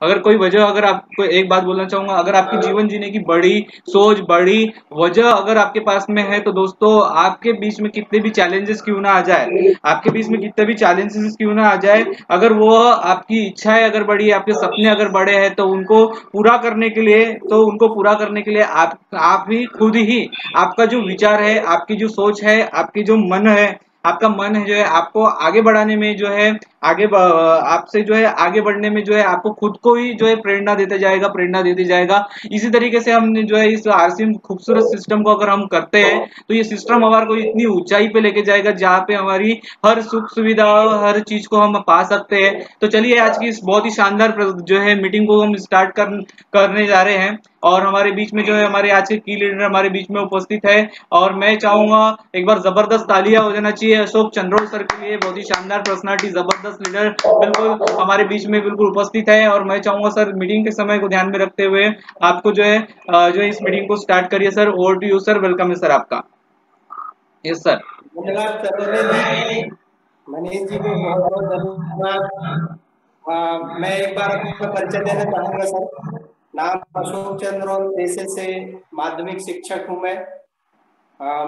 अगर कोई वजह, अगर आपको एक बात बोलना चाहूंगा, अगर आपकी जीवन जीने की बड़ी सोच, बड़ी वजह अगर आपके पास में है, तो दोस्तों आपके बीच में कितने भी चैलेंजेस क्यों ना आ जाए, आपके बीच में कितने भी चैलेंजेस क्यों ना आ जाए, अगर वो आपकी इच्छाएं अगर बड़ी है, आपके सपने अगर बड़े हैं, तो उनको पूरा करने के लिए, आप ही खुद ही, आपका जो विचार है, आपकी जो सोच है, आपकी जो मन है, आपका मन है जो है आपको आगे बढ़ाने में जो है, आपसे जो है आगे बढ़ने में जो है आपको खुद को ही जो है प्रेरणा देते जाएगा, प्रेरणा देते जाएगा। इसी तरीके से हमने जो है इस आरसीएम खूबसूरत सिस्टम को अगर हम करते हैं, तो ये सिस्टम हमारे को इतनी ऊंचाई पे लेके जाएगा जहाँ पे हमारी हर सुख सुविधा, हर चीज को हम पा सकते हैं। तो चलिए आज की इस बहुत ही शानदार जो है मीटिंग को हम स्टार्ट करने जा रहे हैं, और हमारे बीच में जो है हमारे आज के की लीडर हमारे बीच में उपस्थित है। और मैं चाहूंगा एक बार जबरदस्त तालियां हो जाना चाहिए अशोक चंद्रोल सर के लिए, बहुत ही शानदार पर्सनालिटी, जबरदस्त लीडर बिल्कुल हमारे बीच में बिल्कुल उपस्थित है। और मैं चाहूंगा सर मीटिंग के समय को ध्यान में रखते हुए आपको जो है इस मीटिंग को स्टार्ट करिए sir. Over to you sir, welcome है सर आपका। Yes sir. धन्यवाद सरोने जी। मनीष जी को बहुत बहुत धन्यवाद। मैं एक बार अपना परिचय देना चाहूंगा सर। नाम अशोक चंद्र और पेशे से माध्यमिक शिक्षक हूं मैं।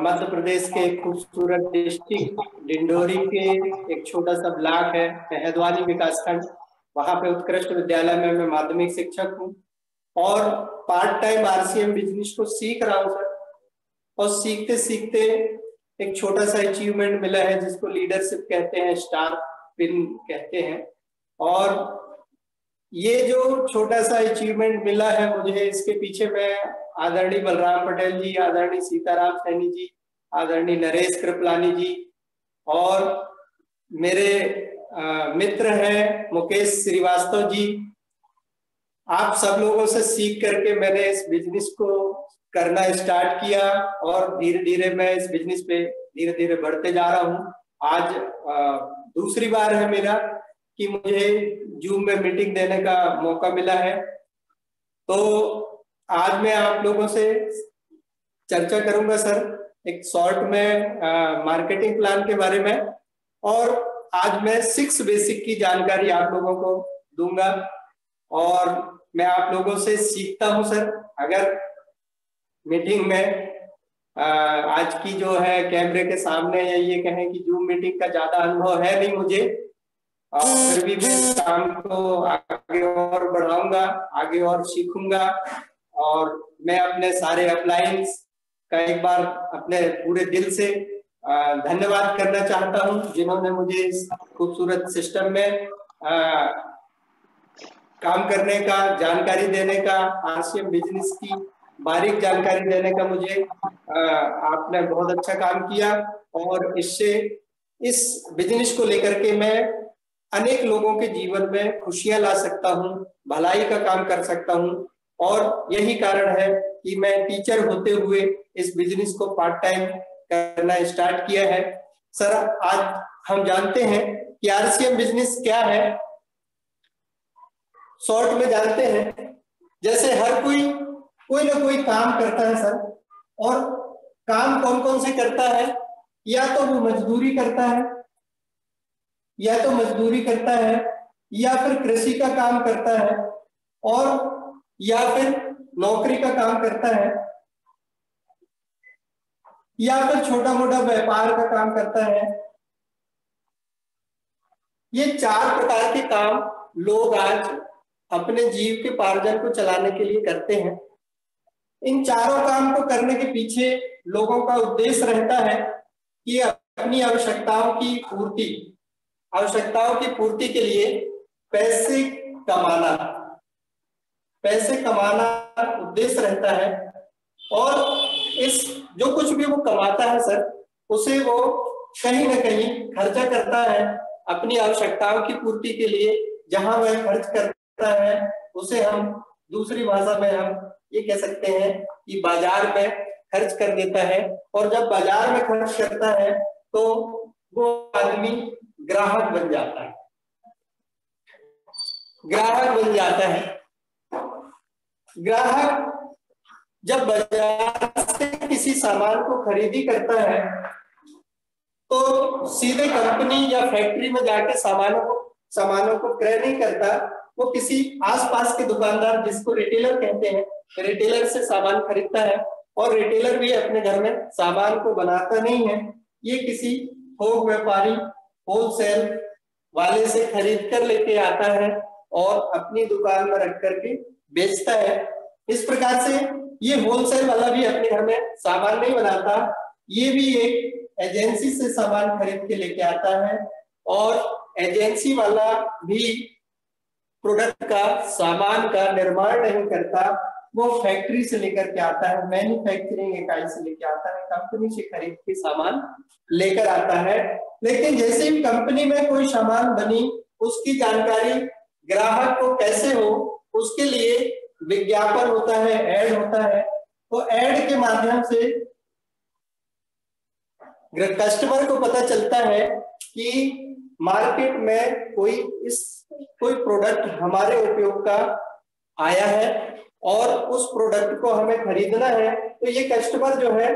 मध्य प्रदेश के एक खूबसूरत डिस्ट्रिक्ट डिंडोरी के एक छोटा सा ब्लॉक है महदवानी विकासखंड, वहां पे उत्कृष्ट विद्यालय में मैं माध्यमिक शिक्षक हूँ और पार्ट टाइम आरसीएम बिजनेस को सीख रहा हूँ सर। और सीखते सीखते एक छोटा सा अचीवमेंट मिला है जिसको लीडरशिप कहते हैं, स्टार पिन कहते हैं। और ये जो छोटा सा अचीवमेंट मिला है मुझे, इसके पीछे मैं आदरणीय बलराम पटेल जी, आदरणीय सीताराम सैनी जी, आदरणीय नरेश कृपलानी जी और मेरे मित्र हैं मुकेश श्रीवास्तव जी, आप सब लोगों से सीख करके मैंने इस बिजनेस को करना स्टार्ट किया और धीरे धीरे मैं इस बिजनेस पे धीरे धीरे बढ़ते जा रहा हूँ। आज दूसरी बार है मेरा कि मुझे जूम में मीटिंग देने का मौका मिला है। तो आज मैं आप लोगों से चर्चा करूंगा सर एक शॉर्ट में मार्केटिंग प्लान के बारे में, और आज मैं 6 बेसिक की जानकारी आप लोगों को दूंगा और मैं आप लोगों से सीखता हूं सर। अगर मीटिंग में आज की जो है कैमरे के सामने, या ये कहें कि जूम मीटिंग का ज्यादा अनुभव है नहीं मुझे, फिर भी मैं इस काम को आगे और बढ़ाऊंगा, आगे और सीखूंगा। और मैं अपने सारे अपलाइंस का एक बार अपने पूरे दिल से धन्यवाद करना चाहता हूं जिन्होंने मुझे इस खूबसूरत सिस्टम में काम करने का, जानकारी देने का, आरसीएम बिजनेस की बारीक जानकारी देने का मुझे आपने बहुत अच्छा काम किया। और इससे इस बिजनेस को लेकर के मैं अनेक लोगों के जीवन में खुशियां ला सकता हूं, भलाई का काम कर सकता हूं। और यही कारण है कि मैं टीचर होते हुए इस बिजनेस को पार्ट टाइम करना स्टार्ट किया है। सर आज हम जानते हैं कि आरसीएम बिजनेस क्या है, शॉर्ट में जानते हैं। जैसे हर कोई कोई ना कोई काम करता है सर, और काम कौन कौन से करता है, या तो वो मजदूरी करता है, या फिर कृषि का काम करता है, और या फिर नौकरी का काम करता है, या फिर छोटा मोटा व्यापार का काम करता है। ये 4 प्रकार के काम लोग आज अपने जीव के पार्जन को चलाने के लिए करते हैं। इन चारों काम को करने के पीछे लोगों का उद्देश्य रहता है कि अपनी आवश्यकताओं की पूर्ति के लिए पैसे कमाना उद्देश्य रहता है। और इस जो कुछ भी वो कमाता है सर, उसे वो कहीं ना कहीं खर्चा करता है अपनी आवश्यकताओं की पूर्ति के लिए। जहां वह खर्च करता है उसे हम दूसरी भाषा में हम ये कह सकते हैं कि बाजार में खर्च कर देता है। और जब बाजार में खर्च करता है तो वो आदमी ग्राहक बन जाता है। ग्राहक जब बाजार से किसी सामान को खरीदी करता है तो सीधे कंपनी या फैक्ट्री में जाके सामानों को क्रय नहीं करता, वो किसी आसपास के दुकानदार, जिसको रिटेलर कहते हैं, रिटेलर से सामान खरीदता है। और रिटेलर भी अपने घर में सामान को बनाता नहीं है, ये किसी थोक व्यापारी, होलसेल वाले से खरीद कर लेके आता है और अपनी दुकान में रख करके बेचता है। इस प्रकार से ये होलसेल वाला भी अपने घर में सामान नहीं बनाता, ये भी एक एजेंसी से सामान खरीद के लेके आता है। और एजेंसी वाला भी प्रोडक्ट का, सामान का निर्माण नहीं करता, वो फैक्ट्री से लेकर के आता है, मैन्युफैक्चरिंग इकाई से लेके आता है, कंपनी से खरीद के सामान लेकर आता है। लेकिन जैसे ही कंपनी में कोई सामान बनी, उसकी जानकारी ग्राहक को कैसे हो, उसके लिए विज्ञापन होता है, ऐड होता है। तो ऐड के माध्यम से कस्टमर को पता चलता है कि मार्केट में कोई प्रोडक्ट हमारे उपयोग का आया है और उस प्रोडक्ट को हमें खरीदना है। तो ये कस्टमर जो है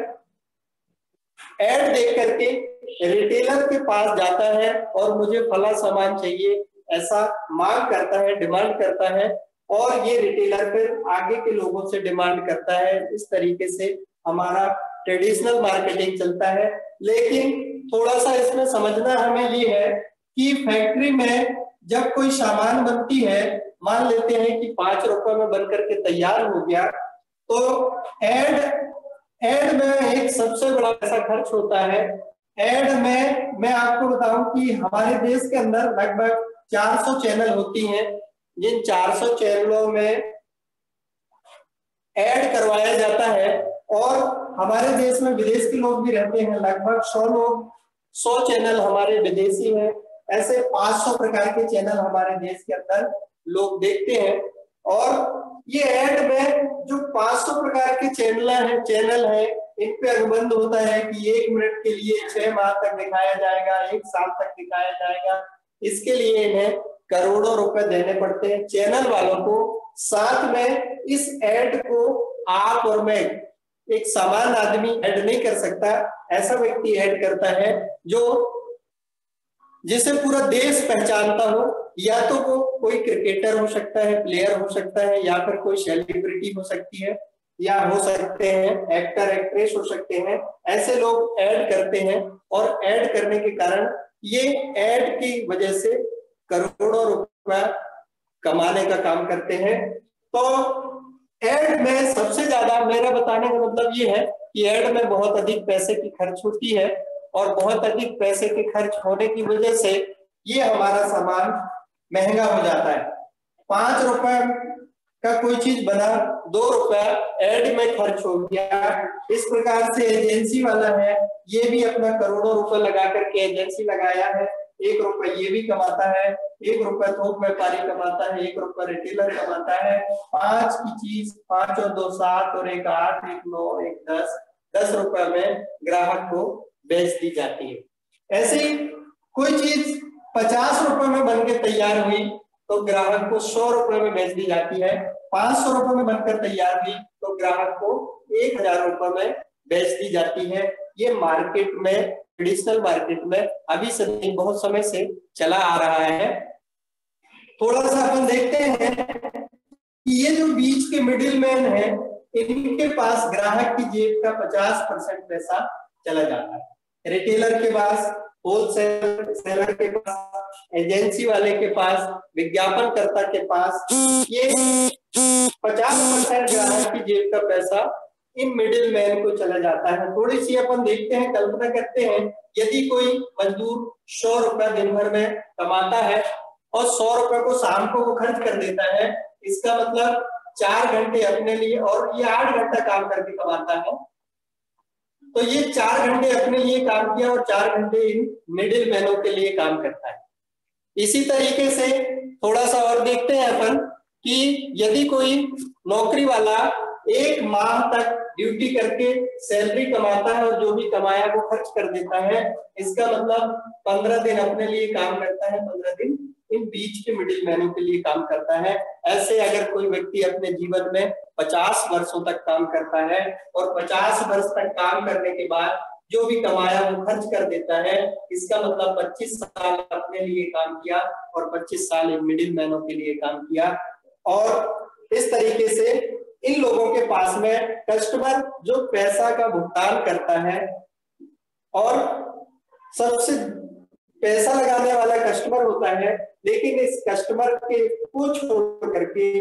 ऐड देख करके रिटेलर के पास जाता है और मुझे फला सामान चाहिए, ऐसा मांग करता है, डिमांड करता है, और ये रिटेलर फिर आगे के लोगों से डिमांड करता है। इस तरीके से हमारा ट्रेडिशनल मार्केटिंग चलता है। लेकिन थोड़ा सा इसमें समझना हमें ये है कि फैक्ट्री में जब कोई सामान बनती है, मान लेते हैं कि 5 रुपए में बनकर के तैयार हो गया, तो एड में एक सबसे बड़ा पैसा खर्च होता है। एड में मैं आपको बताऊं कि हमारे देश के अंदर लगभग 400 चैनल होती हैं। जिन 400 चैनलों में ऐड करवाया जाता है, और हमारे देश में विदेश के लोग भी रहते हैं, लगभग 100 लोग, 100 चैनल हमारे विदेशी हैं। ऐसे 500 प्रकार के चैनल हमारे देश के अंदर लोग देखते हैं। और ये ऐड में जो 500 प्रकार के चैनल हैं, इन पे अनुबंध होता है कि 1 मिनट के लिए 6 माह तक दिखाया जाएगा, 1 साल तक दिखाया जाएगा। इसके लिए इन्हें करोड़ों रुपए देने पड़ते हैं चैनल वालों को। साथ में इस ऐड को आप और मैं, एक सामान्य आदमी ऐड नहीं कर सकता, ऐसा व्यक्ति ऐड करता है जिसे पूरा देश पहचानता हो। या तो वो कोई क्रिकेटर हो सकता है, प्लेयर हो सकता है, या फिर कोई सेलिब्रिटी हो सकती है, या हो सकते हैं एक्टर एक्ट्रेस हो सकते हैं। ऐसे लोग ऐड करते हैं और ऐड करने के कारण ये ऐड की वजह से करोड़ों रुपया कमाने का काम करते हैं। तो ऐड में सबसे ज्यादा, मेरा बताने का मतलब ये है कि ऐड में बहुत अधिक पैसे की खर्च होती है, और बहुत अधिक पैसे के खर्च होने की वजह से ये हमारा सामान महंगा हो जाता है। 5 रुपए का कोई चीज बना, 2 रुपया ऐड में खर्च हो गया। इस प्रकार से एजेंसी वाला है, ये भी अपना करोड़ों रुपए लगा करके एजेंसी लगाया है, 1 रुपया ये भी कमाता है, 1 रुपया थोक व्यापारी कमाता है, 1 रुपया रिटेलर कमाता है। 5 की चीज 5 और 2 7 और 1 8, 1 9, 1 10, 10 रुपया में ग्राहक को बेच दी जाती है। ऐसे कोई चीज 50 रुपए में बन के तैयार हुई तो ग्राहक को 100 रुपए में बेच दी जाती है। 500 रुपए में बनकर तैयार हुई तो ग्राहक को 1000 रुपए में बेच दी जाती है। ये मार्केट में, ट्रेडिशनल मार्केट में अभी से नहीं, बहुत समय से चला आ रहा है। थोड़ा सा अपन देखते हैं कि ये जो बीच के मिडिल मैन है, इनके पास ग्राहक की जेब का 50% पैसा चला जाता है। रिटेलर के पास, होलसेलर के पास, एजेंसी वाले के पास, विज्ञापनकर्ता के पास, ये 50% ग्राहक की जेब का पैसा इन मिडिल मैन को चला जाता है। थोड़ी सी अपन देखते हैं, कल्पना करते हैं, यदि कोई मजदूर 100 रुपया दिन भर में कमाता है और 100 रुपए को शाम को वो खर्च कर देता है, इसका मतलब 4 घंटे अपने लिए, और ये 8 घंटा काम करके कमाता है, तो ये 4 घंटे अपने लिए काम किया और 4 घंटे इन मिडिल मैनों के लिए काम करता है। इसी तरीके से थोड़ा सा और देखते हैं अपन कि यदि कोई नौकरी वाला 1 माह तक ड्यूटी करके सैलरी कमाता है और जो भी कमाया वो खर्च कर देता है, इसका मतलब 15 दिन अपने लिए काम करता है, 15 दिन इन बीच के मिडिल मैनों के लिए काम करता है। ऐसे अगर कोई व्यक्ति अपने जीवन में 50 वर्षों तक काम करता है और 50 वर्ष तक काम करने के बाद जो भी कमाया वो खर्च कर देता है। इसका मतलब 25 साल अपने लिए काम किया और 25 साल इन मिडिल मैनों के लिए काम किया। और इस तरीके से इन लोगों के पास में कस्टमर जो पैसा का भुगतान करता है और सबसे पैसा लगाने वाला कस्टमर होता है, लेकिन इस कस्टमर के को छोड़ करके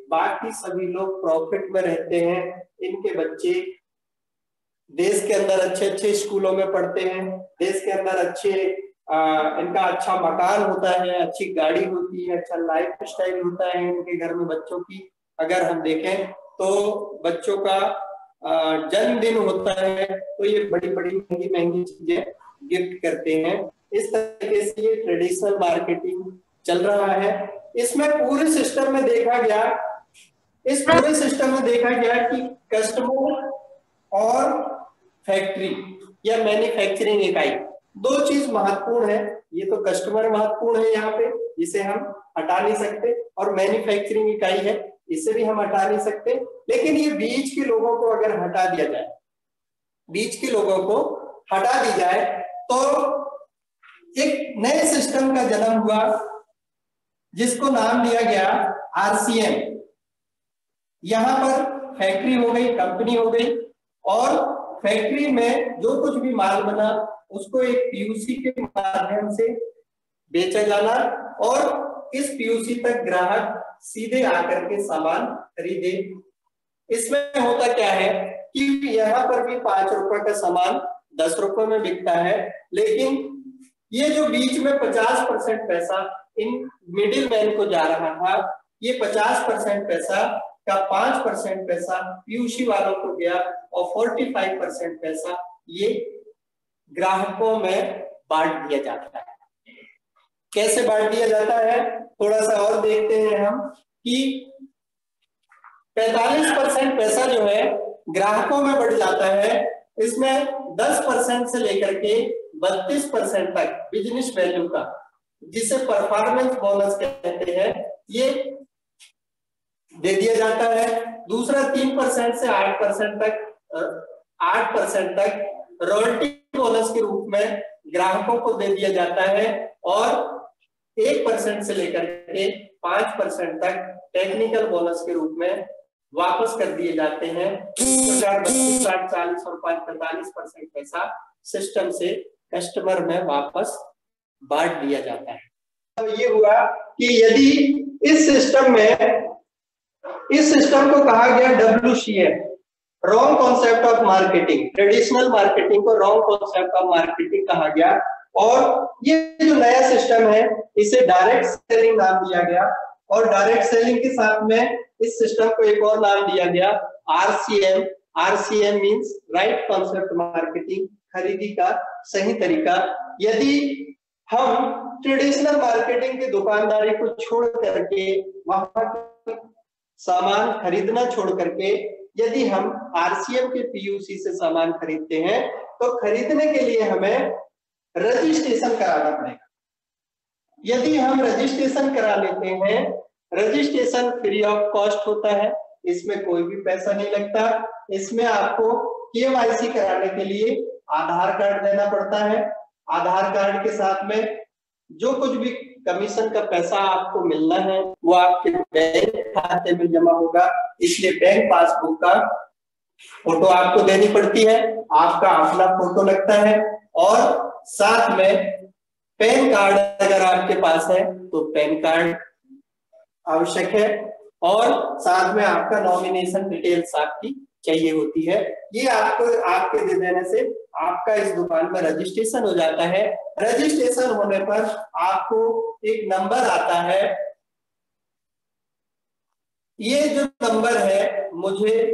बाकी सभी लोग प्रॉफिट में रहते हैं। इनके बच्चे देश के अंदर अच्छे अच्छे स्कूलों में पढ़ते हैं, देश के अंदर इनका अच्छा मकान होता है, अच्छी गाड़ी होती है, अच्छा लाइफ स्टाइल होता है इनके घर में। बच्चों की अगर हम देखें तो बच्चों का जन्मदिन होता है तो ये बड़ी बड़ी महंगी महंगी चीजें गिफ्ट करते हैं। इस तरीके से ये ट्रेडिशनल मार्केटिंग चल रहा है। इसमें पूरे सिस्टम में देखा गया कि कस्टमर और फैक्ट्री या मैन्युफैक्चरिंग इकाई दो चीज महत्वपूर्ण है। ये तो कस्टमर महत्वपूर्ण है यहाँ पे, जिसे हम हटा नहीं सकते, और मैन्युफैक्चरिंग इकाई है, इसे भी हम हटा नहीं सकते। लेकिन ये बीच के लोगों को अगर हटा दिया जाए, तो एक नए सिस्टम का जन्म हुआ जिसको नाम दिया गया आरसीएम। यहाँ पर फैक्ट्री हो गई, कंपनी हो गई, और फैक्ट्री में जो कुछ भी माल बना उसको एक पीयूसी के माध्यम से बेचा जाना, और इस पीयूसी तक ग्राहक सीधे आकर के सामान खरीदे। इसमें होता क्या है कि यहाँ पर भी 5 रुपए का सामान 10 रुपए में बिकता है, लेकिन ये जो बीच में 50% पैसा इन मिडिल मैन को जा रहा था, ये 50% पैसा का 5% पैसा पीयूसी वालों को गया और 45% पैसा ये ग्राहकों में बांट दिया जाता है। कैसे बांट दिया जाता है थोड़ा सा और देखते हैं हम कि 45% पैसा जो है ग्राहकों में बढ़ जाता है। इसमें 10% से लेकर के 32% तक बिजनेस वैल्यू का, जिसे परफॉर्मेंस बोनस कहते हैं, ये दे दिया जाता है। दूसरा 3% से 8% तक रॉयल्टी बोनस के रूप में ग्राहकों को दे दिया जाता है, और 1% से लेकर के 5% तक टेक्निकल बोनस के रूप में वापस कर दिए जाते हैं। 32, 40 और 45% पैसा सिस्टम से कस्टमर में वापस बांट दिया जाता है। तो ये हुआ कि यदि इस सिस्टम को कहा गया WCM, wrong concept of marketing. Traditional marketing को रॉन्ग कॉन्सेप्ट ऑफ मार्केटिंग कहा गया, और ये जो नया सिस्टम है इसे डायरेक्ट सेलिंग नाम दिया गया, और डायरेक्ट सेलिंग के साथ में इस सिस्टम को एक और नाम दिया गया RCM। RCM means right concept marketing, खरीदी का सही तरीका। यदि हम ट्रेडिशनल मार्केटिंग की दुकानदारी को छोड़ करके, वहां सामान खरीदना छोड़ करके, यदि हम RCM के PUC से सामान खरीदते हैं, तो खरीदने के लिए हमें रजिस्ट्रेशन कराना पड़ेगा। यदि हम रजिस्ट्रेशन करा लेते हैं, रजिस्ट्रेशन फ्री ऑफ कॉस्ट होता है, इसमें कोई भी पैसा नहीं लगता। इसमें आपको KYC कराने के लिए आधार कार्ड देना पड़ता है। आधार कार्ड के साथ में जो कुछ भी कमीशन का पैसा आपको मिलना है वो आपके बैंक खाते में जमा होगा, इसलिए बैंक पासबुक का फोटो आपको देनी पड़ती है, आपका अपना फोटो लगता है, और साथ में पैन कार्ड अगर आपके पास है तो पैन कार्ड आवश्यक है, और साथ में आपका नॉमिनेशन डिटेल्स आपकी चाहिए होती है। ये आपको आपके दे देने से आपका इस दुकान में रजिस्ट्रेशन हो जाता है। रजिस्ट्रेशन होने पर आपको एक नंबर आता है। ये जो नंबर है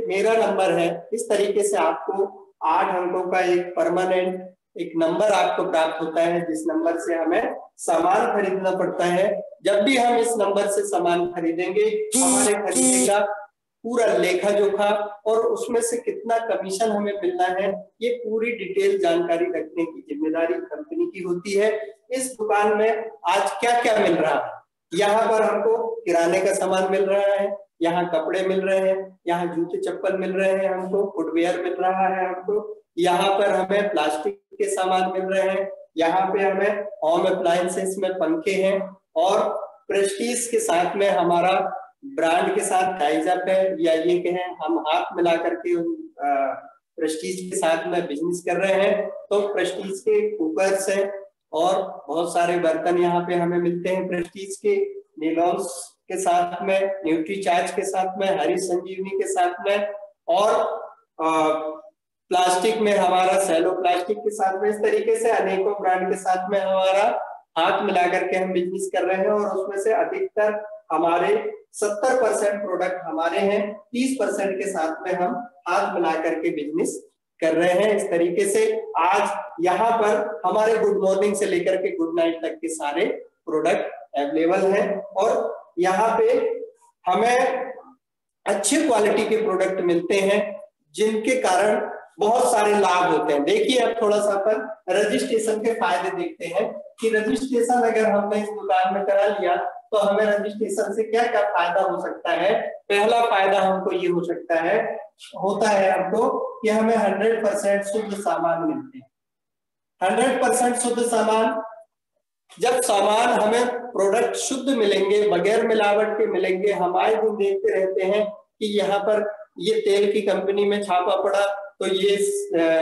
मेरा नंबर है, इस तरीके से आपको 8 अंकों का एक परमानेंट एक नंबर आपको प्राप्त होता है, जिस नंबर से हमें सामान खरीदना पड़ता है। जब भी हम इस नंबर से सामान खरीदेंगे, हमारे खरीदने का पूरा लेखा जोखा और उसमें से कितना कमीशन हमें मिलना है, ये पूरी डिटेल जानकारी रखने की जिम्मेदारी कंपनी की होती है। इस दुकान में आज क्या क्या मिल रहा है, यहाँ पर हमको किराने का सामान मिल रहा है, यहाँ कपड़े मिल रहे हैं, यहाँ जूते चप्पल मिल रहे हैं हमको, फुटवेयर मिल रहा है हमको, यहाँ पर हमें प्लास्टिक के सामान मिल रहे हैं, यहाँ पे हमें होम अप्लायंसेस में पंखे हैं, और प्रेस्टीज के साथ में हमारा ब्रांड के साथ टाइज अप है, या ये कहें हम हाथ मिला करके प्रेस्टीज के साथ में बिजनेस कर रहे हैं। तो प्रेस्टीज के कुकर्स हैं और बहुत सारे बर्तन यहाँ पे हमें मिलते हैं प्रेस्टीज के, नीलॉन्स के साथ में, न्यूट्रीचार्ज के साथ में, हरी संजीवनी के साथ में, और प्लास्टिक में हमारा सेलो प्लास्टिक के साथ में। इस तरीके से अनेकों ब्रांड के साथ में हमारा हाथ मिला करके हम बिजनेस कर रहे हैं, और उसमें से अधिकतर हमारे 70% प्रोडक्ट हमारे हैं, 30% के साथ में हम हाथ मिला करके बिजनेस कर रहे हैं। इस तरीके से आज यहाँ पर हमारे गुड मॉर्निंग से लेकर के गुड नाइट तक के सारे प्रोडक्ट अवेलेबल हैं, और यहाँ पे हमें अच्छी क्वालिटी के प्रोडक्ट मिलते हैं, जिनके कारण बहुत सारे लाभ होते हैं। देखिए अब थोड़ा सा अपन रजिस्ट्रेशन के फायदे देखते हैं कि रजिस्ट्रेशन अगर हमने इस दुकान में करा लिया तो हमें रजिस्ट्रेशन से क्या क्या फायदा हो सकता है। पहला फायदा हमको ये हो सकता है, होता है हमको कि हमें 100% शुद्ध सामान मिलते हैं। 100% शुद्ध सामान, जब सामान हमें प्रोडक्ट शुद्ध मिलेंगे, बगैर मिलावट के मिलेंगे। हम आए दिन देखते रहते हैं कि यहाँ पर ये तेल की कंपनी में छापा पड़ा, तो ये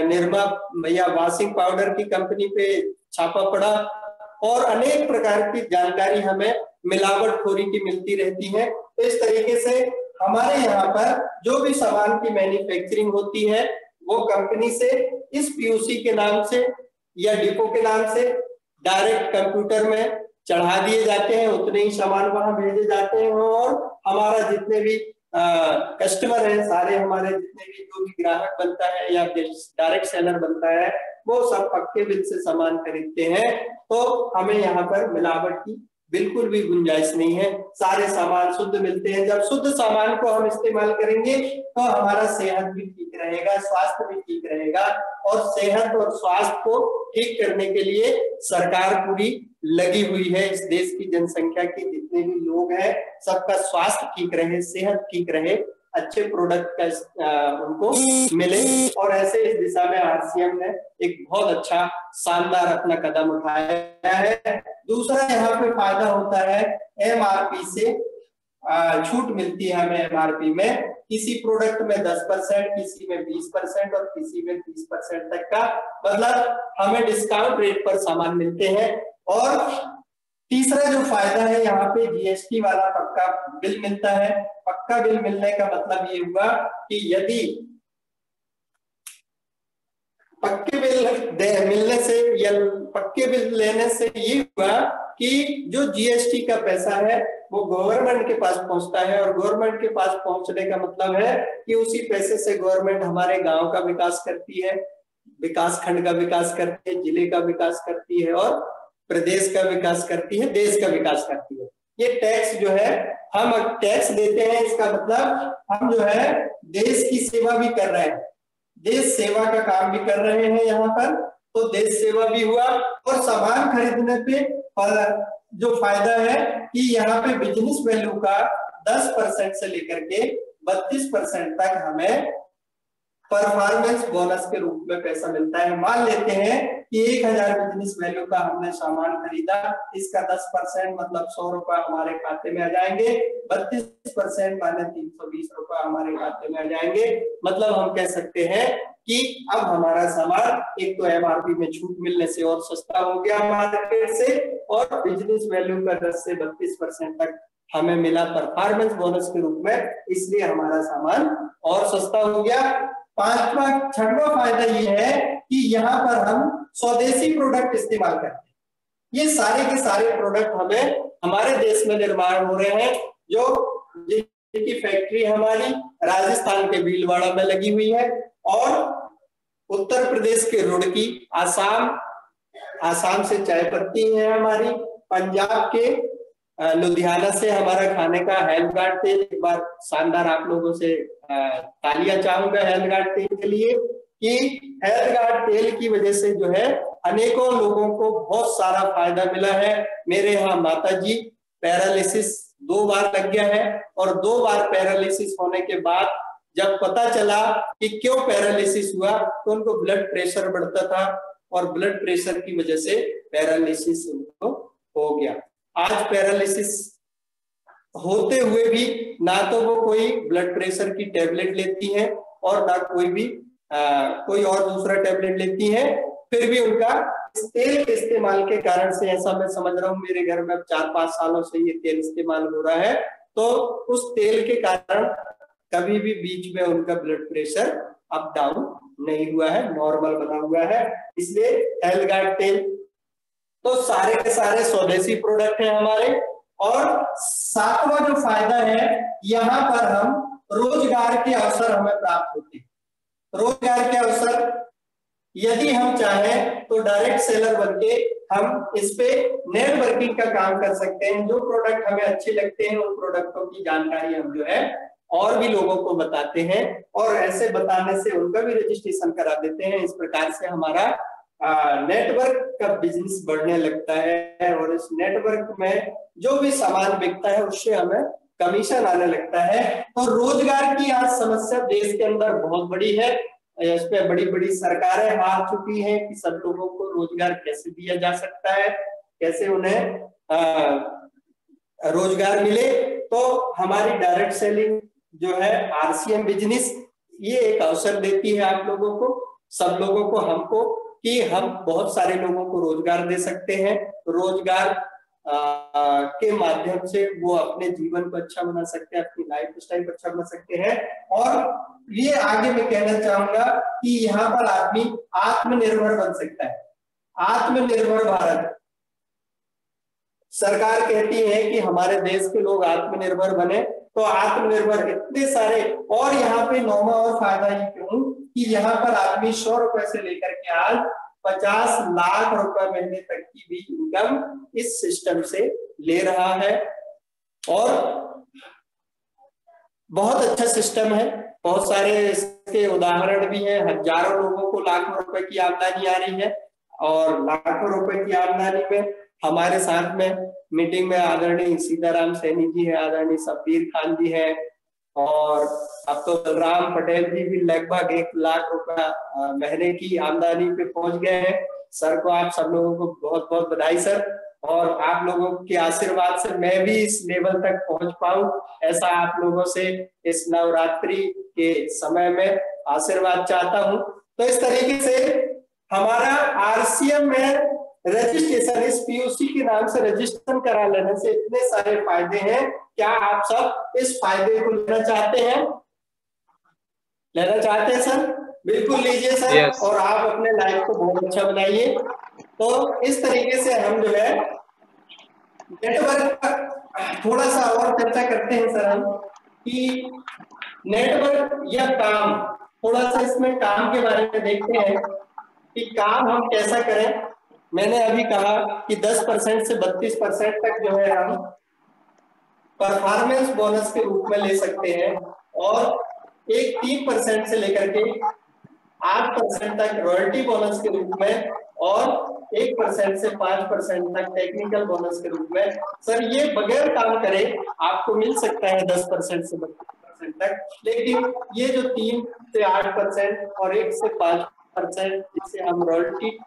निरमा या वॉशिंग पाउडर की कंपनी पे छापा पड़ा, और अनेक प्रकार की जानकारी हमें मिलावटखोरी की मिलती रहती है। तो इस तरीके से हमारे यहाँ पर जो भी सामान की मैन्युफैक्चरिंग होती है वो कंपनी से इस पीयूसी के नाम से या डिपो के नाम से डायरेक्ट कंप्यूटर में चढ़ा दिए जाते हैं, उतने ही सामान वहां भेजे जाते हैं, और हमारा जितने भी कस्टमर है, सारे हमारे जितने भी जो भी ग्राहक बनता है या डायरेक्ट सेलर बनता है, वो सब पक्के बिल से सामान खरीदते हैं। तो हमें यहाँ पर मिलावट की बिल्कुल भी गुंजाइश नहीं है, सारे सामान शुद्ध मिलते हैं। जब शुद्ध सामान को हम इस्तेमाल करेंगे तो हमारा सेहत भी ठीक रहेगा, स्वास्थ्य भी ठीक रहेगा, और सेहत और स्वास्थ्य को ठीक करने के लिए सरकार पूरी लगी हुई है। इस देश की जनसंख्या के जितने भी लोग हैं, सबका स्वास्थ्य ठीक रहे, सेहत ठीक रहे, अच्छे प्रोडक्ट का उनको मिले, और ऐसे इस दिशा में आरसीएम ने एक बहुत अच्छा शानदार अपना कदम उठाया है। दूसरा यहाँ पे फायदा होता है, एमआरपी से छूट मिलती है हमें। एमआरपी में किसी प्रोडक्ट में 10%, किसी में 20% और किसी में 30% तक का, मतलब हमें डिस्काउंट रेट पर सामान मिलते हैं। और तीसरा जो फायदा है, यहाँ पे जीएसटी वाला पक्का बिल मिलता है। पक्का बिल मिलने का मतलब ये हुआ कि यदि पक्के बिल मिलने से या पक्के बिल लेने से ये हुआ कि जो जीएसटी का पैसा है वो गवर्नमेंट के पास पहुंचता है, और गवर्नमेंट के पास पहुंचने का मतलब है कि उसी पैसे से गवर्नमेंट हमारे गांव का विकास करती है, विकास खंड का विकास करती है, जिले का विकास करती है, और प्रदेश का विकास करती है, देश का विकास करती है। ये टैक्स जो है, हम टैक्स देते हैं, इसका मतलब हम जो है देश की सेवा भी कर रहे हैं, देश सेवा का काम भी कर रहे हैं यहाँ पर। तो देश सेवा भी हुआ, और सामान खरीदने पे जो फायदा है कि यहाँ पे बिजनेस वैल्यू का 10% से लेकर के 32% तक हमें परफॉर्मेंस बोनस के रूप में पैसा मिलता है। मान लेते हैं कि 1000 बिजनेस वैल्यू का हमने सामान खरीदा, इसका 10% मतलब 100 रुपए हमारे खाते में आ जाएंगे, 32% माने 320 रुपए हमारे खाते में आ जाएंगे। मतलब हम कह सकते हैं कि अब हमारा सामान एक तो एमआरपी में छूट मिलने से और सस्ता हो गया मार्केट से, और बिजनेस वैल्यू का 10 से 32% तक हमें मिला परफॉर्मेंस बोनस के रूप में, इसलिए हमारा सामान और सस्ता हो गया। छठवां फायदा ये है कि यहाँ पर हम स्वदेशी प्रोडक्ट इस्तेमाल करते हैं। ये सारे के सारे प्रोडक्ट हमें हमारे देश में निर्माण हो रहे हैं, जो जिनकी फैक्ट्री हमारी राजस्थान के भीलवाड़ा में लगी हुई है, और उत्तर प्रदेश के रुड़की, आसाम से चाय पत्ती है हमारी, पंजाब के लुधियाना से हमारा खाने का हेल्थगार्ड तेल। एक बार शानदार आप लोगों से तालियां चाहूंगा हेल्थगार्ड तेल के लिए, कि हेल्थगार्ड तेल की वजह से जो है अनेकों लोगों को बहुत सारा फायदा मिला है। मेरे यहाँ माता जी पैरालिसिस 2 बार लग गया है, और 2 बार पैरालिसिस होने के बाद जब पता चला कि क्यों पैरालिसिस हुआ, तो उनको ब्लड प्रेशर बढ़ता था और ब्लड प्रेशर की वजह से पैरालिसिस उनको हो गया। आज पैरालिसिस होते हुए भी ना तो वो कोई ब्लड प्रेशर की टेबलेट लेती हैं और ना कोई और दूसरा टेबलेट लेती हैं, फिर भी उनका इस तेल के इस्तेमाल के कारण से, ऐसा मैं समझ रहा हूँ मेरे घर में अब 4-5 सालों से ये तेल इस्तेमाल हो रहा है, तो उस तेल के कारण कभी भी बीच में उनका ब्लड प्रेशर अप डाउन नहीं हुआ है, नॉर्मल बना हुआ है। इसलिए हेल्थगार्ड तेल तो सारे के सारे स्वदेशी प्रोडक्ट है हमारे। और 7वां जो फायदा है, यहाँ पर हम रोजगार के अवसर हमें प्राप्त होते हैं। रोजगार के अवसर यदि हम चाहें तो डायरेक्ट सेलर बनके हम इस पे नेटवर्किंग का काम कर सकते हैं। जो प्रोडक्ट हमें अच्छे लगते हैं उन प्रोडक्टों की जानकारी हम जो है और भी लोगों को बताते हैं, और ऐसे बताने से उनका भी रजिस्ट्रेशन करा देते हैं। इस प्रकार से हमारा नेटवर्क का बिजनेस बढ़ने लगता है, और इस नेटवर्क में जो भी सामान बिकता है उससे हमें कमीशन आने लगता है। तो रोजगार की आज समस्या देश के अंदर बहुत बड़ी है, इस पे बड़ी बड़ी सरकारें हार चुकी हैं कि सब लोगों को रोजगार कैसे दिया जा सकता है, कैसे उन्हें रोजगार मिले। तो हमारी डायरेक्ट सेलिंग जो है आरसीएम बिजनेस, ये एक अवसर देती है आप लोगों को, सब लोगों को, हमको, कि हम बहुत सारे लोगों को रोजगार दे सकते हैं। रोजगार के माध्यम से वो अपने जीवन को अच्छा बना सकते हैं, अपनी लाइफ स्टाइल को अच्छा बना सकते हैं। और ये आगे मैं कहना चाहूंगा कि यहाँ पर आदमी आत्मनिर्भर बन सकता है। आत्मनिर्भर भारत, सरकार कहती है कि हमारे देश के लोग आत्मनिर्भर बने, तो आत्मनिर्भर इतने सारे, और यहाँ पे 9वां और फायदा ये क्यों कि यहाँ पर आदमी 100 रुपए से लेकर के आज 50 लाख रुपए महीने तक की भी इनकम इस सिस्टम से ले रहा है। और बहुत अच्छा सिस्टम है, बहुत सारे इसके उदाहरण भी हैं। हजारों लोगों को लाखों रुपए की आमदनी आ रही है, और लाखों रुपए की आमदनी में हमारे साथ में मीटिंग में आदरणीय सीताराम सैनी जी है, आदरणीय शब्बीर खान जी है, और अब तो बलराम पटेल जी भी लगभग 1 लाख रुपया महीने की आमदनी पे पहुंच गए हैं। सर को, आप सब लोगों को बहुत बहुत बधाई सर, और आप लोगों के आशीर्वाद से मैं भी इस लेवल तक पहुंच पाऊं, ऐसा आप लोगों से इस नवरात्रि के समय में आशीर्वाद चाहता हूं। तो इस तरीके से हमारा आरसीएम में रजिस्ट्रेशन, इस पीयूसी के नाम से रजिस्ट्रेशन करा लेने से इतने सारे फायदे हैं। क्या आप सब इस फायदे को लेना चाहते हैं? लेना चाहते हैं सर? बिल्कुल लीजिए सर। yes. और आप अपने लाइफ को बहुत अच्छा बनाइए। तो इस तरीके से हम जो है नेटवर्क पर थोड़ा सा और चर्चा करते हैं सर हम, कि नेटवर्क या काम, थोड़ा सा इसमें काम के बारे में देखते हैं कि काम हम कैसा करें। मैंने अभी कहा कि 10% से 32% तक जो है हम परफॉर्मेंस बोनस के रूप में ले सकते हैं, और एक 3% से लेकर के 8% तक रॉयल्टी बोनस के रूप में, और 1% से 5% तक टेक्निकल बोनस के रूप में। सर ये बगैर काम करे आपको मिल सकता है 10% से 32% तक, लेकिन ये जो 3 से 8% और 1 से 5% जिसे हम रॉयल्टी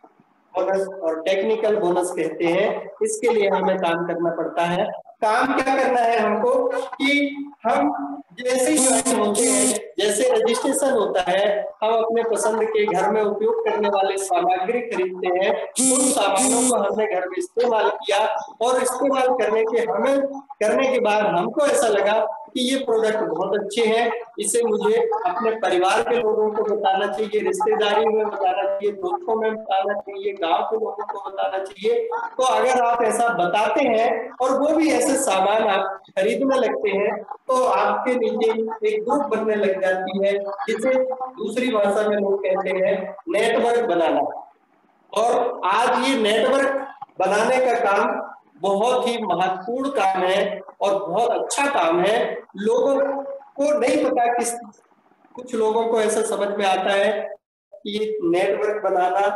बोनस और टेक्निकल बोनस कहते हैं, इसके लिए हमें काम करना पड़ता है। काम क्या करना है हमको कि हम जैसे ही होते हैं, जैसे रजिस्ट्रेशन होता है, हम अपने पसंद के घर में उपयोग करने वाले सामग्री खरीदते हैं। उन सामानों को हमने घर में इस्तेमाल किया, और इस्तेमाल करने के बाद हमको ऐसा लगा कि ये प्रोडक्ट बहुत अच्छे हैं, इसे मुझे अपने परिवार के लोगों को बताना चाहिए, रिश्तेदारी में बताना चाहिए, दोस्तों में बताना चाहिए, गांव के लोगों को बताना चाहिए। तो अगर आप ऐसा बताते हैं और वो भी ऐसे सामान आप खरीदने लगते हैं, तो आपके नीचे एक ग्रुप बनने लग जाती है, जिसे दूसरी भाषा में लोग कहते हैं नेटवर्क बनाना। और आज ये नेटवर्क बनाने का काम बहुत ही महत्वपूर्ण काम है और बहुत अच्छा काम है। लोगों को नहीं पता, कुछ लोगों को ऐसा समझ में आता है कि ये नेटवर्क बनाना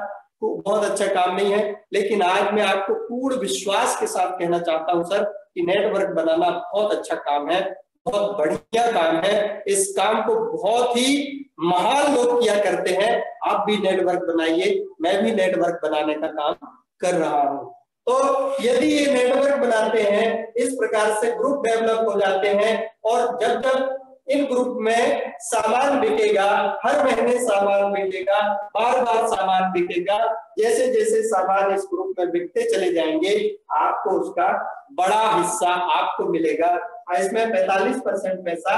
बहुत अच्छा काम नहीं है, लेकिन आज मैं आपको पूर्ण विश्वास के साथ कहना चाहता हूं सर कि नेटवर्क बनाना बहुत अच्छा काम है, बहुत बढ़िया काम है। इस काम को बहुत ही महान लोग किया करते हैं। आप भी नेटवर्क बनाइए, मैं भी नेटवर्क बनाने का काम कर रहा हूं। तो यदि ये नेटवर्क बनाते हैं, इस प्रकार से ग्रुप डेवलप हो जाते हैं, और जब जब इन ग्रुप में सामान बिकेगा, हर महीने सामान बिकेगा, बार बार सामान बिकेगा, जैसे जैसे सामान इस ग्रुप में बिकते चले जाएंगे, आपको उसका बड़ा हिस्सा आपको मिलेगा। इसमें 45% पैसा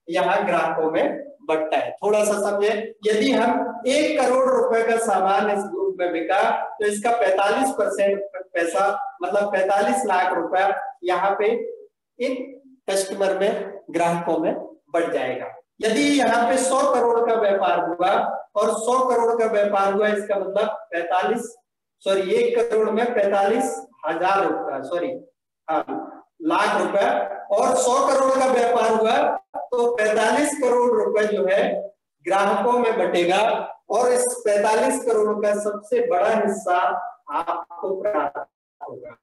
यहाँ ग्राहकों में बढ़ता है। थोड़ा सा समझे, यदि हम 1 करोड़ रुपए का सामान इस ग्रुप में बिका, तो इसका 45% पैसा मतलब 45 लाख रुपया यहाँ पे इन कस्टमर में, ग्राहकों में बढ़ जाएगा। यदि यहाँ पे 100 करोड़ का व्यापार हुआ, और 100 करोड़ का व्यापार हुआ, इसका मतलब 1 करोड़ में 45,000 रुपया, लाख रुपया, और 100 करोड़ का व्यापार हुआ तो 45 करोड़ रुपए जो है ग्राहकों में बटेगा, और इस 45 करोड़ का सबसे बड़ा हिस्सा आपको प्राप्त होगा।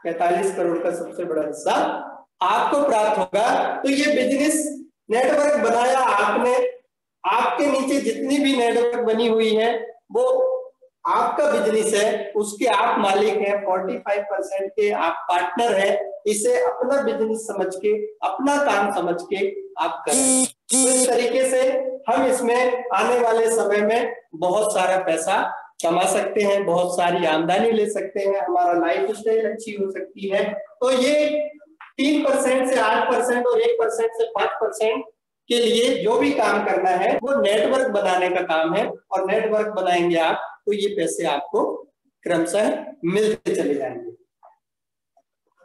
45 करोड़ का सबसे बड़ा हिस्सा आपको प्राप्त होगा। तो ये बिजनेस नेटवर्क बनाया आपने, आपके नीचे जितनी भी नेटवर्क बनी हुई है वो आपका बिजनेस है, उसके आप मालिक हैं, 45% के आप पार्टनर हैं। इसे अपना बिजनेस समझ के, अपना काम समझ के आप करें। तो इस तरीके से हम इसमें आने वाले समय में बहुत सारा पैसा कमा सकते हैं, बहुत सारी आमदनी ले सकते हैं, हमारा लाइफ स्टाइल अच्छी हो सकती है। तो ये 3% से 8% और 1% से 5% के लिए जो भी काम करना है वो नेटवर्क बनाने का काम है, और नेटवर्क बनाएंगे आप तो ये पैसे आपको क्रमशः मिलते चले जाएंगे।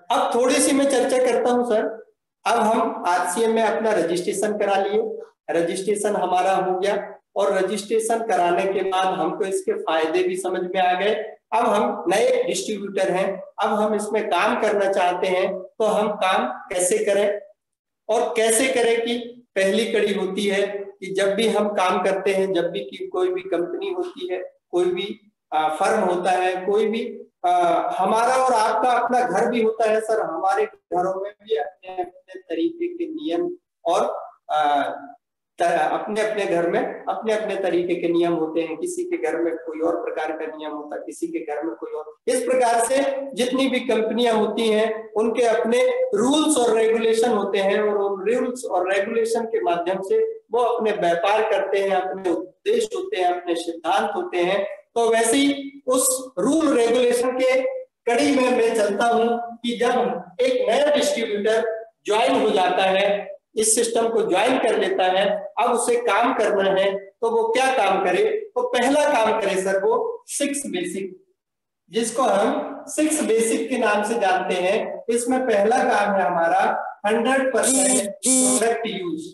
अब थोड़ी सी मैं चर्चा करता हूं सर। अब हम आरसीएम में अपना रजिस्ट्रेशन करा लिए, रजिस्ट्रेशन हमारा हो गया, और रजिस्ट्रेशन कराने के बाद हमको इसके फायदे भी समझ में आ गए। अब हम नए डिस्ट्रीब्यूटर हैं, अब हम इसमें काम करना चाहते हैं, तो हम काम कैसे करें, और कैसे करें कि पहली कड़ी होती है कि जब भी हम काम करते हैं, जब भी कोई भी कंपनी होती है, कोई भी फर्म होता है, कोई भी हमारा और आपका अपना घर भी होता है सर। हमारे घरों में भी अपने अपने तरीके के नियम और अपने अपने घर में अपने अपने तरीके के नियम होते हैं। किसी के घर में कोई और प्रकार का नियम होता है, किसी के घर में कोई और। इस प्रकार से जितनी भी कंपनियां होती हैं उनके अपने रूल्स और रेगुलेशन होते हैं, और उन रूल्स और रेगुलेशन के माध्यम से वो अपने व्यापार करते हैं, अपने उद्देश्य होते हैं, अपने सिद्धांत होते हैं। तो वैसे ही उस रूल रेगुलेशन के कड़ी में मैं चलता हूं कि जब एक नया डिस्ट्रीब्यूटर ज्वाइन हो जाता है, इस सिस्टम को ज्वाइन कर लेता है, अब उसे काम करना है, तो वो क्या काम करे? तो पहला काम करे सर वो 6 बेसिक, जिसको हम 6 बेसिक के नाम से जानते हैं। इसमें पहला काम है हमारा 100% प्रोडक्ट यूज।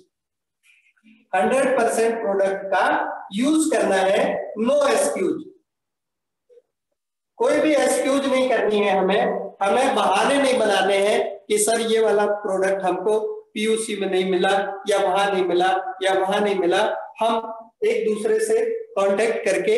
100% प्रोडक्ट का यूज करना है, नो एक्सक्यूज। कोई भी एक्सक्यूज नहीं करनी है हमें बहाने नहीं बनाने हैं कि सर ये वाला प्रोडक्ट हमको पीयूसी में नहीं मिला, या वहां नहीं मिला, या वहां नहीं मिला। हम एक दूसरे से कांटेक्ट करके,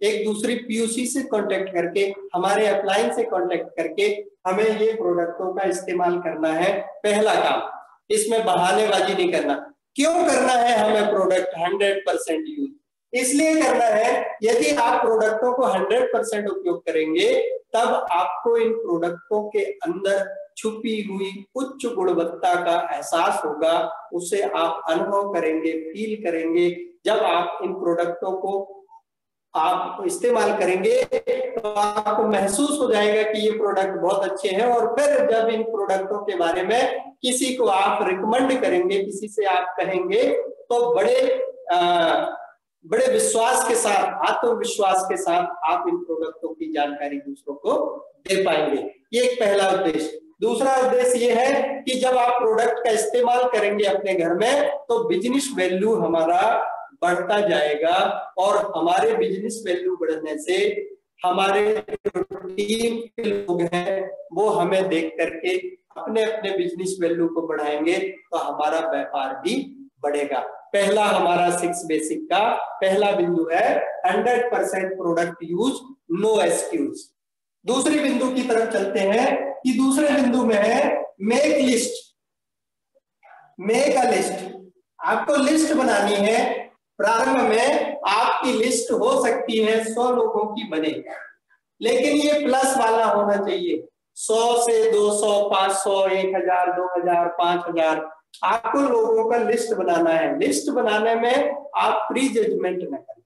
एक दूसरी पीयूसी से कांटेक्ट करके, हमारे अपलाइन से कांटेक्ट करके हमें ये प्रोडक्टों का इस्तेमाल करना है। पहला काम, इसमें बहानेबाजी नहीं करना। क्यों करना है हमें प्रोडक्ट 100% यूज? इसलिए करना है, यदि आप प्रोडक्टों को 100% उपयोग करेंगे तब आपको इन प्रोडक्टों के अंदर छुपी हुई उच्च गुणवत्ता का एहसास होगा, उसे आप अनुभव करेंगे, फील करेंगे। जब आप इन प्रोडक्टों को आप इस्तेमाल करेंगे तो आपको महसूस हो जाएगा कि ये प्रोडक्ट बहुत अच्छे हैं, और फिर जब इन प्रोडक्टों के बारे में किसी को आप रिकमेंड करेंगे, किसी से आप कहेंगे, तो बड़े विश्वास के साथ, आत्मविश्वास के साथ आप इन प्रोडक्टों की जानकारी दूसरों को दे पाएंगे। ये एक पहला उद्देश्य। दूसरा उद्देश्य ये है कि जब आप प्रोडक्ट का इस्तेमाल करेंगे अपने घर में तो बिजनेस वैल्यू हमारा बढ़ता जाएगा, और हमारे बिजनेस वैल्यू बढ़ने से हमारे टीम के लोग हैं वो हमें देख करके अपने अपने बिजनेस वैल्यू को बढ़ाएंगे, तो हमारा व्यापार भी बढ़ेगा। पहला हमारा 6 बेसिक का पहला बिंदु है 100% प्रोडक्ट यूज, नो एक्सक्यूज। दूसरी बिंदु की तरफ चलते हैं कि दूसरे बिंदु में है make list. Make a list, आपको लिस्ट बनानी है। प्रारंभ में आपकी लिस्ट हो सकती है 100 लोगों की बने, लेकिन ये प्लस वाला होना चाहिए। 100 से 200, 500, 1000, 2000, 5000 आपको लोगों का लिस्ट बनाना है। लिस्ट बनाने में आप प्री जजमेंट न करें।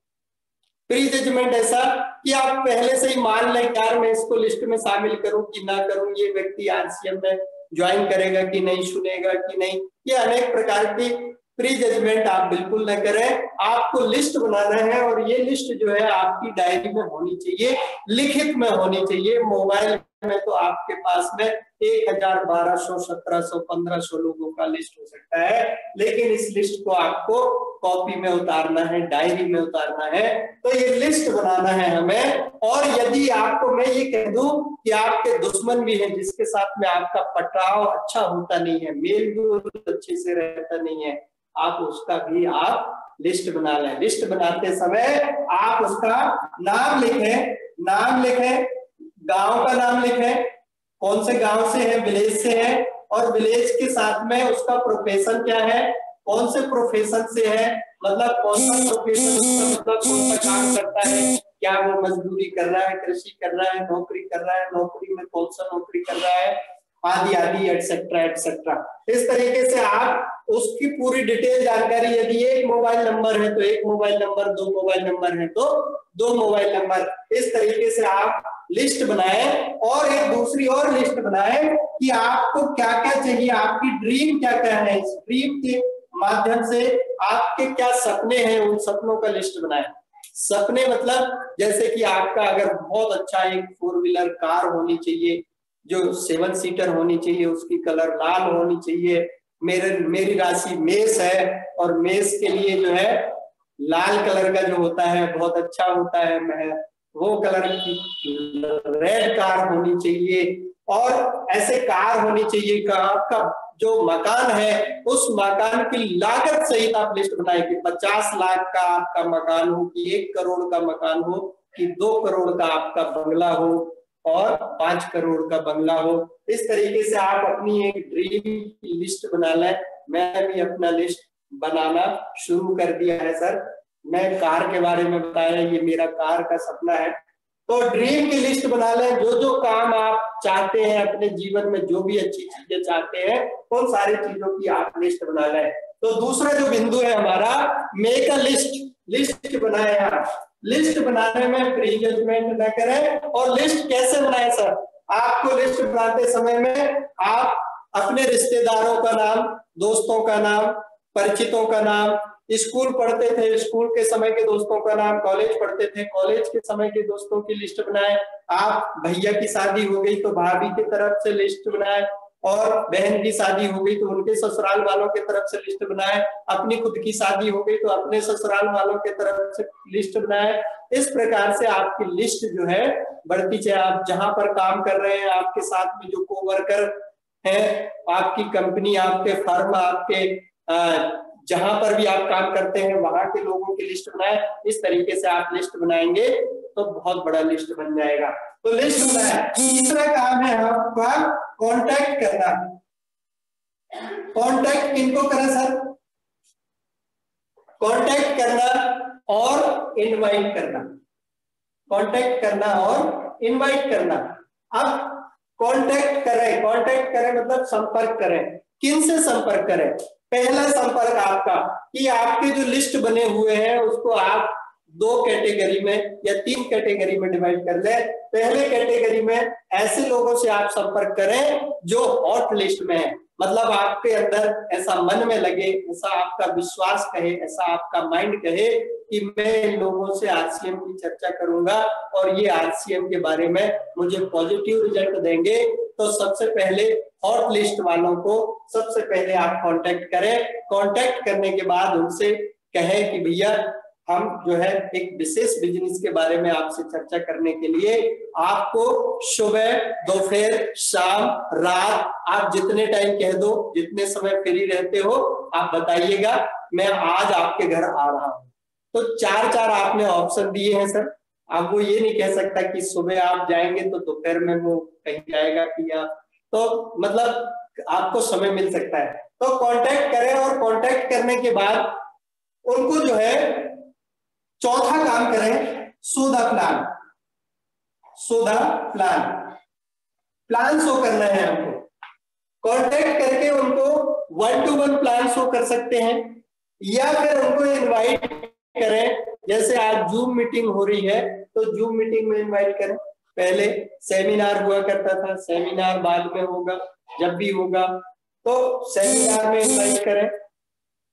प्री जजमेंट ऐसा कि आप पहले से ही मान लें यार मैं इसको लिस्ट में शामिल करूं कि ना करूं, ये व्यक्ति आरसीएम में ज्वाइन करेगा कि नहीं, सुनेगा कि नहीं, ये अनेक प्रकार की प्री जजमेंट आप बिल्कुल न करें। आपको लिस्ट बनाना है और ये लिस्ट जो है आपकी डायरी में होनी चाहिए, लिखित में होनी चाहिए। मोबाइल में तो आपके पास में 1000, 1200, 1700, 1500 लोगों का लिस्ट हो सकता है, लेकिन इस लिस्ट को आपको कॉपी में उतारना है, डायरी में उतारना है। तो ये लिस्ट बनाना है हमें। और यदि आपको मैं ये कह दूं कि आपके दुश्मन भी हैं जिसके साथ में आपका पटाव अच्छा होता नहीं है, मेल जोल अच्छे से रहता नहीं है, आप उसका भी आप लिस्ट बना लें। लिस्ट बनाते समय आप उसका नाम लिखें, नाम लिखें, गांव का नाम लिखें, कौन से गांव से है, विलेज से है, और विलेज के साथ में उसका प्रोफेशन क्या है, कौन से प्रोफेशन से है, मतलब कौन सा प्रोफेशन, मतलब कौन सा काम करता है, क्या वो मजदूरी कर रहा है, कृषि कर रहा है, नौकरी कर रहा है, नौकरी में कौन सा नौकरी कर रहा है, आदि आदि एटसेट्रा एटसेट्रा। इस तरीके से आप उसकी पूरी डिटेल जानकारी, यदि एक मोबाइल नंबर है तो एक मोबाइल नंबर, 2 मोबाइल नंबर है तो 2 मोबाइल नंबर, इस तरीके से आप लिस्ट बनाएं। और एक दूसरी और लिस्ट बनाएं कि आपको क्या क्या चाहिए, आपकी ड्रीम क्या क्या है, इस ड्रीम के माध्यम से आपके क्या सपने हैं, उन सपनों का लिस्ट बनाएं। सपने मतलब जैसे कि आपका अगर बहुत अच्छा एक 4 व्हीलर कार होनी चाहिए जो 7 सीटर होनी चाहिए, उसकी कलर लाल होनी चाहिए। मेरी राशि मेष है और मेष के लिए जो है लाल कलर का जो होता है बहुत अच्छा होता है, मैं वो कलर की रेड कार होनी चाहिए। और ऐसे कार होनी चाहिए कि आपका जो मकान है उस मकान की लागत सहित आप लिस्ट बनाए कि 50 लाख का आपका मकान हो, कि 1 करोड़ का मकान हो, कि 2 करोड़ का आपका बंगला हो और 5 करोड़ का बंगला हो। इस तरीके से आप अपनी एक ड्रीम की लिस्ट बना लें। मैं भी अपना लिस्ट बनाना शुरू कर दिया है सर। मैं कार के बारे में बताया, ये मेरा कार का सपना है। तो ड्रीम की लिस्ट बना लें, जो जो काम आप चाहते हैं अपने जीवन में, जो भी अच्छी चीजें चाहते हैं, उन सारी चीजों की आप लिस्ट बना लें। तो दूसरा जो बिंदु है हमारा मेक अ लिस्ट, लिस्ट बनाए आप। लिस्ट बनाने में प्री जजमेंट न करें। और लिस्ट कैसे बनाए सर? आपको लिस्ट बनाते समय में आप अपने रिश्तेदारों का नाम, दोस्तों का नाम, परिचितों का नाम, स्कूल पढ़ते थे स्कूल के समय के दोस्तों का नाम, कॉलेज पढ़ते थे कॉलेज के समय के दोस्तों की लिस्ट बनाए। आप भैया की शादी हो गई तो भाभी की तरफ से लिस्ट बनाए, और बहन की शादी हो गई तो उनके ससुराल वालों की तरफ से लिस्ट बनाए, अपनी खुद की शादी हो गई तो अपने ससुराल वालों की तरफ से लिस्ट बनाए। इस प्रकार से आपकी लिस्ट जो है बढ़ती जाए। आप जहां पर काम कर रहे हैं, आपके साथ में जो कोवर्कर है, आपकी कंपनी, आपके फर्म, आपके जहां पर भी आप काम करते हैं वहां के लोगों की लिस्ट बनाए। इस तरीके से आप लिस्ट बनाएंगे तो बहुत बड़ा लिस्ट बन जाएगा। तो लिस्ट बनाए। तीसरा काम है आपका कांटेक्ट करना। कांटेक्ट किनको करें सर? कांटेक्ट करना और इनवाइट करना। कांटेक्ट करना और इनवाइट करना। अब कांटेक्ट करें मतलब संपर्क करें। किन से संपर्क करें? पहला संपर्क आपका कि आपके जो लिस्ट बने हुए हैं उसको आप 2 कैटेगरी में या 3 कैटेगरी में डिवाइड कर ले। पहले कैटेगरी में ऐसे लोगों से आप संपर्क करें जो हॉट लिस्ट में है, मतलब आपके अंदर ऐसा मन में लगे, ऐसा आपका विश्वास कहे, ऐसा आपका माइंड कहे कि मैं इन लोगों से आरसीएम की चर्चा करूंगा और ये आरसीएम के बारे में मुझे पॉजिटिव रिजल्ट देंगे। तो सबसे पहले हॉट लिस्ट वालों को सबसे पहले आप कांटेक्ट करें। कांटेक्ट करने के बाद उनसे कहें कि भैया हम जो है एक विशेष बिजनेस के बारे में आपसे चर्चा करने के लिए आपको सुबह, दोपहर, शाम, रात, आप जितने टाइम कह दो, जितने समय फ्री रहते हो आप बताइएगा। मैं आज आपके घर आ रहा हूँ। तो चार चार आपने ऑप्शन दिए हैं सर। अब वो ये नहीं कह सकता कि सुबह आप जाएंगे तो दोपहर में वो कहीं जाएगा कि आप, तो मतलब आपको समय मिल सकता है। तो कांटेक्ट करें, और कांटेक्ट करने के बाद उनको जो है चौथा काम करें, so the plan. So the plan, plan show करना है हमको। कांटेक्ट करके उनको 1-to-1 प्लान शो कर सकते हैं, या फिर उनको इनवाइट करें। जैसे आज जूम मीटिंग हो रही है तो जूम मीटिंग में इनवाइट करें। पहले सेमिनार हुआ करता था, सेमिनार बाद में होगा, जब भी होगा तो सेमिनार में इनवाइट करें।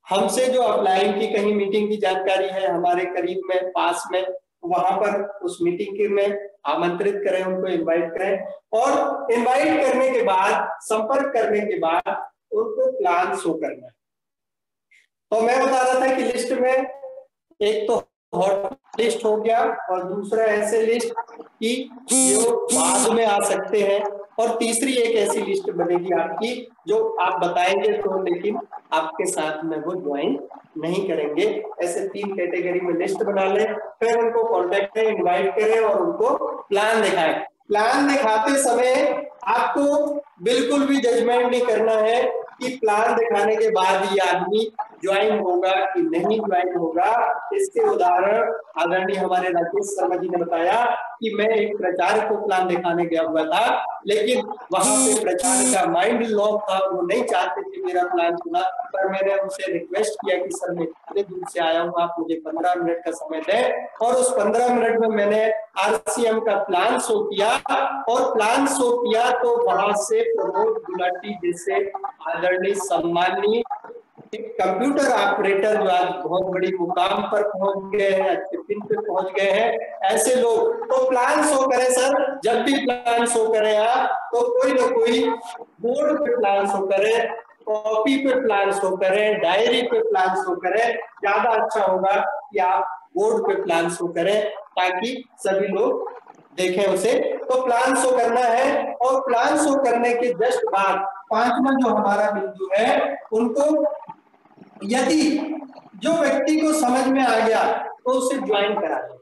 हमसे जो अपलाइन की कहीं मीटिंग की जानकारी है हमारे करीब में, पास में, वहां पर उस मीटिंग के में आमंत्रित करें, उनको इनवाइट करें। और इनवाइट करने के बाद, संपर्क करने के बाद उनको प्लान शो करना है। तो मैं बता रहा था कि लिस्ट में एक तो हॉट लिस्ट हो गया, और दूसरा ऐसे लिस्ट की जो बाद में आ सकते हैं, और तीसरी एक ऐसी लिस्ट बनेगी आपकी जो आप बताएंगे तो लेकिन आपके साथ में वो ज्वाइन नहीं करेंगे। ऐसे 3 कैटेगरी में लिस्ट बना लें, फिर उनको कॉन्टेक्ट करें, इनवाइट करें और उनको प्लान दिखाएं। प्लान दिखाते समय आपको बिल्कुल भी जजमेंट नहीं करना है कि प्लान दिखाने के बाद ये आदमी ज्वाइन होगा कि नहीं ज्वाइन होगा। इसके उदाहरण आदरणीय हमारे राकेश शर्मा जी ने बताया कि मैं एक प्रचारक को प्लान दिखाने गया हुआ था, लेकिन वहां पे प्रचारक का माइंड लॉक था, वो नहीं चाहते थे मेरा प्लान सुना। पर मैंने उनसे रिक्वेस्ट किया कि सर मैं इतने दूर से आया हूँ, आप मुझे 15 मिनट का समय दें। और उस 15 मिनट में मैंने RCM का प्लान शो किया, और प्लान शो किया तो वहां से प्रमोद गुलाटी जैसे आदरणीय सम्माननीय कंप्यूटर ऑपरेटर जो आज बहुत बड़ी मुकाम पर पहुंच गए हैं, अच्छे पिन पे पहुंच गए हैं, ऐसे लोग तो प्लान शो करें सर। जब भी प्लान शो करें आप तो कोई ना कोई बोर्ड पे प्लान शो करें, कॉपी पे प्लान शो करें, डायरी पे प्लान शो करें। ज्यादा अच्छा होगा कि आप बोर्ड पे प्लान शो करें ताकि सभी लोग देखें उसे। तो प्लान शो करना है, और प्लान शो करने के जस्ट बाद 5वां जो हमारा बिंदु है, उनको यदि जो व्यक्ति को समझ में आ गया तो उसे ज्वाइन कराए।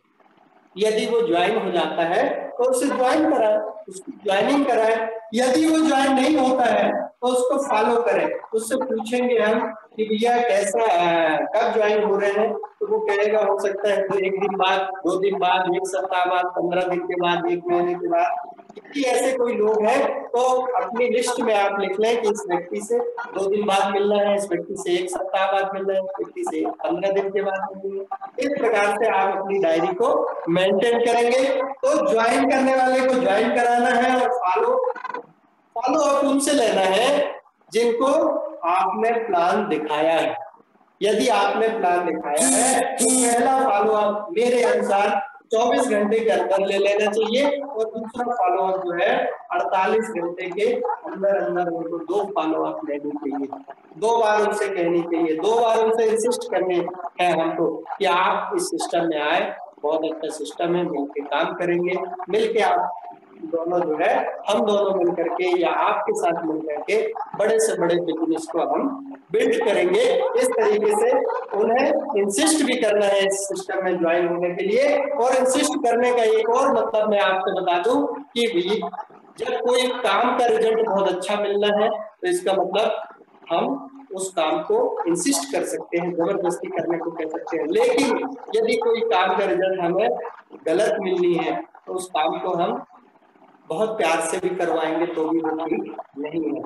यदि वो ज्वाइन हो जाता है तो उसे ज्वाइन कराए, उसकी ज्वाइनिंग कराए। यदि वो ज्वाइन नहीं होता है तो उसको फॉलो करें। उससे पूछेंगे हम कि भैया कैसा, कब ज्वाइन हो रहे हैं, तो वो कहेगा हो सकता है तो 1 दिन बाद, 2 दिन बाद, 1 सप्ताह बाद, 15 दिन के बाद, 1 महीने के बाद। यदि ऐसे कोई लोग हैं तो अपनी लिस्ट में आप लिख लें कि इस व्यक्ति से 2 दिन बाद मिलना है, इस व्यक्ति से 1 सप्ताह बाद मिलना है, इस व्यक्ति से 15 दिन के बाद मिलना है। इस प्रकार से आप अपनी डायरी को मेंटेन करेंगे। तो ज्वाइन करने वाले को ज्वाइन कराना है, और फॉलो अप उनसे लेना है जिनको आपने प्लान दिखाया है। यदि आपने प्लान दिखाया है तो पहला फॉलो अप मेरे अनुसार 24 घंटे के अंदर ले लेना चाहिए, और दूसरा फॉलो अप जो है 48 घंटे के अंदर अंदर उनको 2 फॉलो अप लेनी चाहिए। 2 बार उनसे कहनी चाहिए, 2 बार उनसे इंसिस्ट करने है हमको कि आप इस सिस्टम में आए, बहुत अच्छा सिस्टम है, मिलके काम करेंगे। मिलके आप दोनों जो है, हम दोनों मिलकर के या आपके साथ मिलकर के बड़े से बड़े बिजनेस को हम बिल्ड करेंगे। इस तरीके से उन्हें इंसिस्ट भी करना है इस सिस्टम में ज्वाइन होने के लिए। और इंसिस्ट करने का एक और मतलब मैं आपको बता दूं कि जब कोई काम का रिजल्ट बहुत अच्छा मिलना है तो इसका मतलब हम उस काम को इंसिस्ट कर सकते हैं, जबरदस्ती करने को कह सकते हैं। लेकिन यदि कोई काम का रिजल्ट हमें गलत मिलनी है तो उस काम को हम बहुत प्यार से भी करवाएंगे तो भी वो ठीक नहीं है।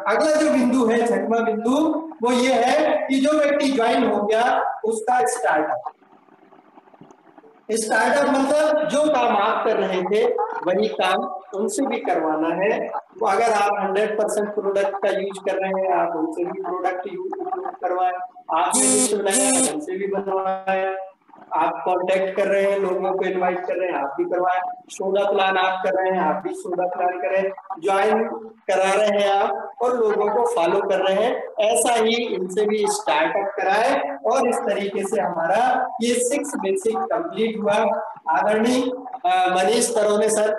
अगला जो बिंदु है, 6वां बिंदु, वो ये है कि जो व्यक्ति ज्वाइन हो गया उसका स्टार्टअप। स्टार्टअप मतलब जो काम आप कर रहे थे वही काम उनसे भी करवाना है। तो अगर आप 100% प्रोडक्ट का यूज कर रहे हैं, आप उनसे भी प्रोडक्ट यूज करवाएं। आपने लिस्ट बनाया, उनसे भी बनवाएं। आप कांटेक्ट कर रहे हैं, लोगों को इनवाइट कर रहे हैं, आप भी करवाएं। सोडा प्लान आप कर रहे हैं, आप भी सोडा प्लान करें। ज्वाइन करा रहे हैं आप और लोगों को फॉलो कर रहे हैं, ऐसा ही इनसे भी स्टार्टअप कराए। और इस तरीके से हमारा ये 6 बेसिक कंप्लीट हुआ। आदरणीय मनीष तरोने सर,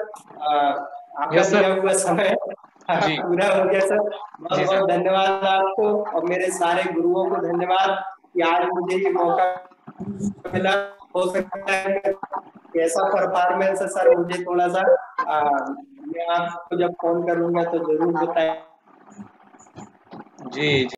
आपका दिया हुआ समय पूरा हो गया सर। बहुत बहुत धन्यवाद आपको, और मेरे सारे गुरुओं को धन्यवाद कि आज मुझे ये मौका मिला। हो सकता है कैसा परफॉर्मेंस है सर, मुझे थोड़ा सा मैं आपको जब फोन करूंगा तो जरूर बताएं। जी।